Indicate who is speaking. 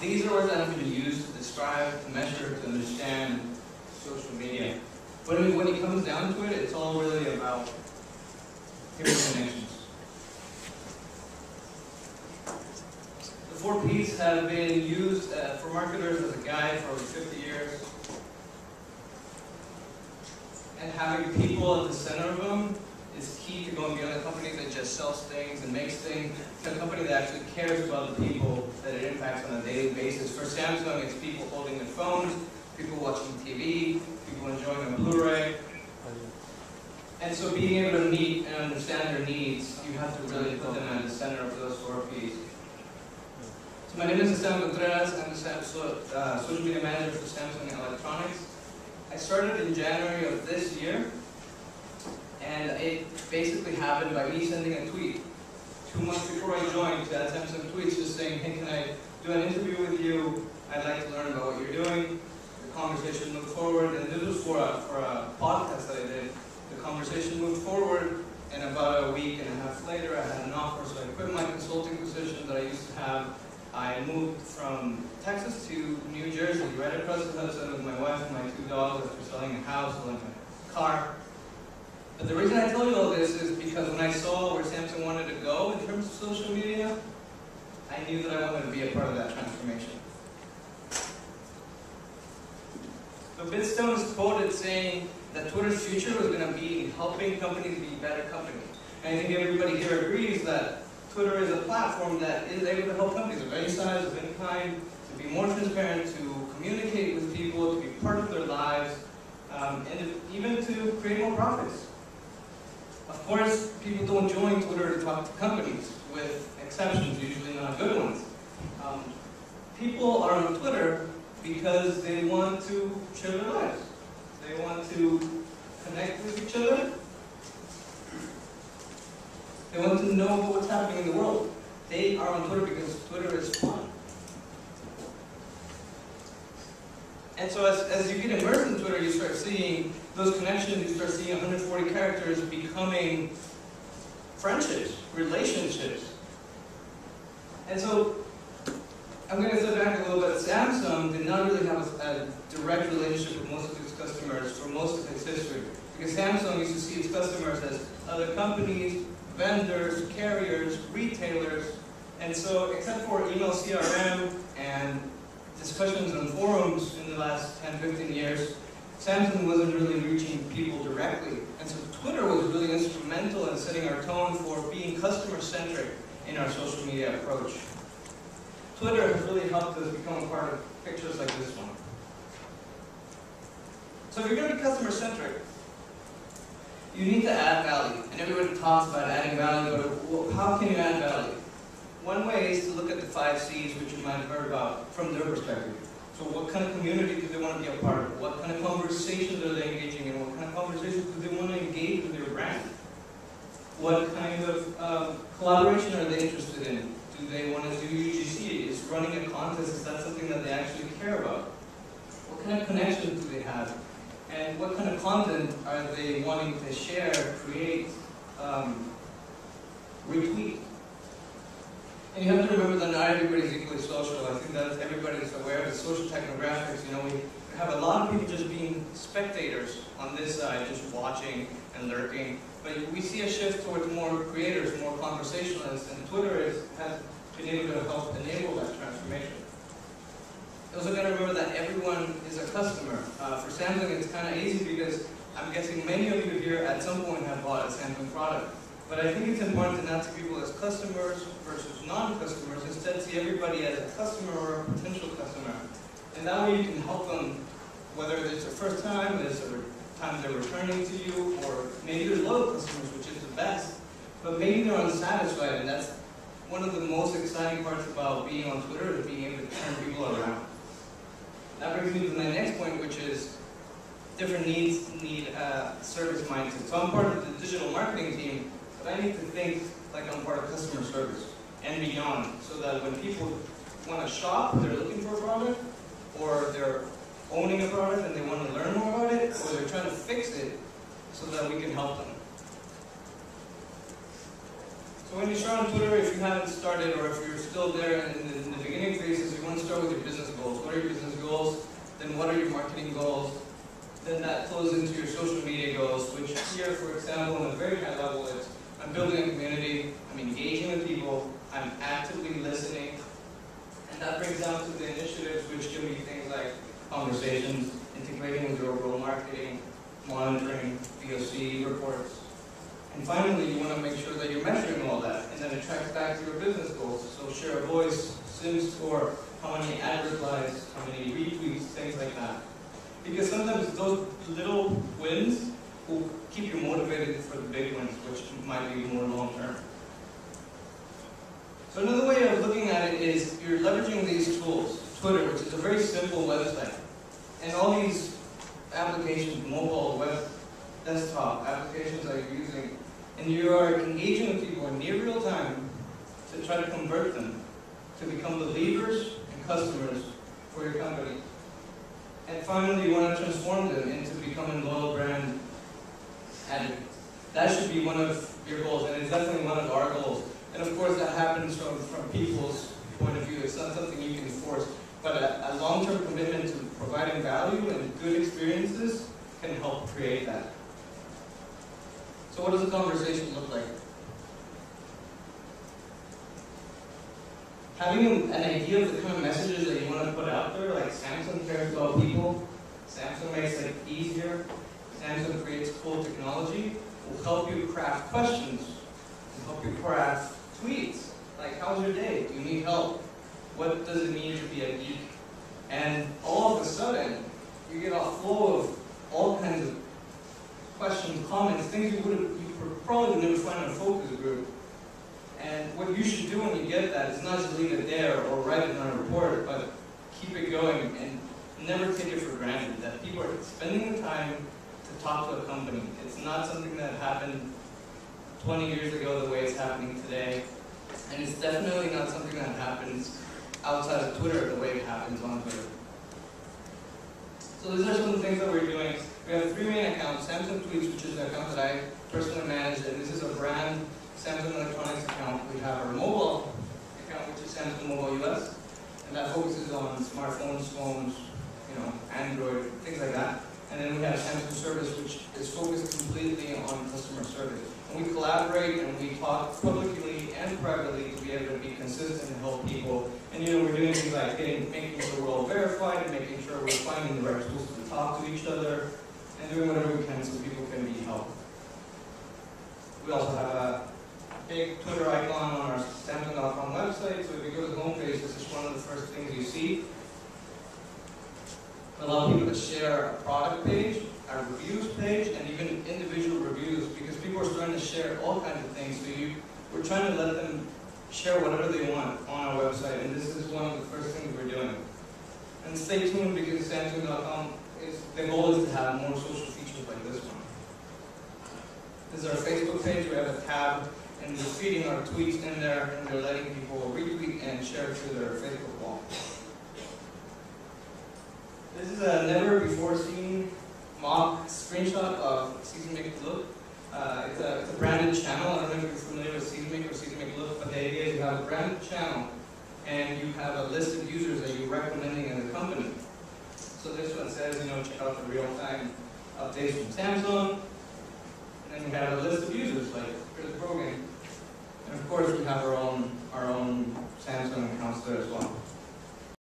Speaker 1: These are words that I'm going to use to describe, to measure, to understand social media. But when it comes down to it, it's all really about human connections. The 4 Ps have been used for marketers as a guide for over 50 years. And having people at the center of them is key to going beyond a company that just sells things and makes things, to a company that actually cares about the people that it impacts on a daily basis. For Samsung, it's people holding their phones, people watching TV, people enjoying a Blu-ray. And so being able to meet and understand their needs, you have to really put them at the center of those 4 Ps. So my name is Esteban Contreras. I'm the social media manager for Samsung Electronics. I started in January of this year, and it basically happened by me sending a tweet 2 months before I joined to Samsung tweets just saying, hey, can I do an interview with you? I'd like to learn about what you're doing. The conversation moved forward, and this was for a podcast that I did. The conversation moved forward, and about a week and a half later, I had an offer, so I quit my consulting position that I used to have. I moved from Texas to New Jersey, right across the Hudson with my wife and my 2 dogs after selling a house, selling a car. But the reason I tell you all this is because when I saw where Samsung wanted to go in terms of social media, I knew that I wanted to be a part of that transformation. So Bidstone is quoted saying that Twitter's future was going to be helping companies be better companies. And I think everybody here agrees that Twitter is a platform that is able to help companies of any size, of any kind, to be more transparent, to communicate with people, to be part of their lives, and even to create more profits. Of course, people don't join Twitter to talk to companies, with exceptions, usually not good ones. People are on Twitter because they want to share their lives. They want to connect with each other. They want to know what's happening in the world. They are on Twitter because Twitter is fun. And so as you get immersed in Twitter, you start seeing those connections, you start seeing 140 characters becoming friendships, relationships. And so I'm going to step back a little bit. Samsung did not really have a direct relationship with most of its customers for most of its history. Because Samsung used to see its customers as other companies, vendors, carriers, retailers, and so except for email CRM and discussions on forums in the last 10, 15 years, Samsung wasn't really reaching people directly. And so Twitter was really instrumental in setting our tone for being customer-centric in our social media approach. Twitter has really helped us become a part of pictures like this one. So if you're going to be customer-centric, you need to add value. And everybody talks about adding value, but well, how can you add value? One way is to look at the 5 Cs, which you might have heard about from their perspective. So what kind of community do they want to be a part of? What kind of conversations are they engaging in? What kind of conversations do they want to engage with their brand? What kind of collaboration are they interested in? Do they want to do UGC? Is running a contest, is that something that they actually care about? What kind of connections do they have? And what kind of content are they wanting to share, create, retweet? And you have to remember that not everybody's equally social. I think that everybody's aware of the social technographics. You know, we have a lot of people just being spectators on this side, just watching and lurking. But we see a shift towards more creators, more conversationalists, and Twitter has been able to help enable that transformation. You also got to remember that everyone is a customer. For Samsung, it's kind of easy because I'm guessing many of you here at some point have bought a Samsung product. But I think it's important to not see people as customers versus non-customers. Instead, see everybody as a customer or a potential customer. And that way you can help them, whether it's their first time, whether it's the time they're returning to you, or maybe they're loyal customers, which is the best. But maybe they're unsatisfied, and that's one of the most exciting parts about being on Twitter, is being able to turn people around. That brings me to my next point, which is different needs need service mindset. So I'm part of the digital marketing team, but I need to think like I'm part of customer service and beyond, so that when people want to shop, they're looking for a product, or they're owning a product and they want to learn more about it, or they're trying to fix it so that we can help them. So when you start on Twitter, if you haven't started or if you're still there in the beginning phases, you want to start with your business goals. What are your business goals? Then what are your marketing goals? Then that flows into your social media goals, which here, for example, on a very high level, is I'm building a community, I'm engaging with people, I'm actively listening, and that brings down to the initiatives, which can be things like conversations, integrating with your overall marketing, monitoring, VOC reports. And finally, you want to make sure that you're measuring all that, and then it tracks back to your business goals. So share a voice, sim score, how many ad replies, how many retweets, things like that. Because sometimes those little wins will keep you motivated for the big wins, which might be more long-term. So another way of looking at it is you're leveraging these tools, Twitter, which is a very simple website, and all these applications, mobile, web, desktop applications that you're using, and you are engaging with people in near real time to try to convert them to become believers and customers for your company. And finally, you want to transform them into becoming loyal brand advocates. That should be one of your goals, and it's definitely one of our goals. And of course, that happens from people's point of view. It's not something you can force, but a long-term commitment to providing value and good experiences can help create that. So what does a conversation look like? Having an idea of the kind of messages that you want to put out there, like Samsung cares about people, Samsung makes it easier, Samsung creates cool technology, will help you craft questions, will help you craft tweets, like how's your day, do you need help, what does it mean to be a geek? And all of a sudden, you get a flow of all kinds of questions, comments, things you probably would never find in a focus group. And what you should do when you get that is not just leave it there or write it on a report, but keep it going and never take it for granted that people are spending the time to talk to a company. It's not something that happened 20 years ago the way it's happening today. And it's definitely not something that happens outside of Twitter the way it happens on Twitter. So these are some of the things that we're doing. We have 3 main accounts. Samsung Tweets, which is the account that I personally manage, and this is a brand Samsung Electronics account. We have our mobile account, which is Samsung Mobile US, and that focuses on smartphones, phones, Android, things like that. And then we have Samsung Service, which is focused completely on customer service. And we collaborate and we talk publicly and privately to be able to be consistent and help people. And we're doing things like making sure we're all verified and making sure we're finding the right tools to talk to each other and doing whatever we can so people can be helped. We also have a big Twitter icon on our Samsung.com website, so if you go to the homepage, this is one of the first things you see. We allow people to share a product page, a reviews page, and even individual reviews, because people are starting to share all kinds of things. So we're trying to let them share whatever they want on our website, and this is one of the first things we're doing. And stay tuned, because Samsung.com, the goal is to have more social features like this one. This is our Facebook page. We have a tab, and we're feeding our tweets in there, and we're letting people retweet and share to their Facebook wall. This is a never-before-seen mock screenshot of Season Make Look. It's a branded channel. I don't know if you're familiar with Season Make or Season Make Look, but the idea is you have a branded channel, and you have a list of users that you're recommending as a company. So this one says, check out the real-time updates from Samsung. And then we have a list of users, like here's the program. And of course, we have our own Samsung accounts there as well.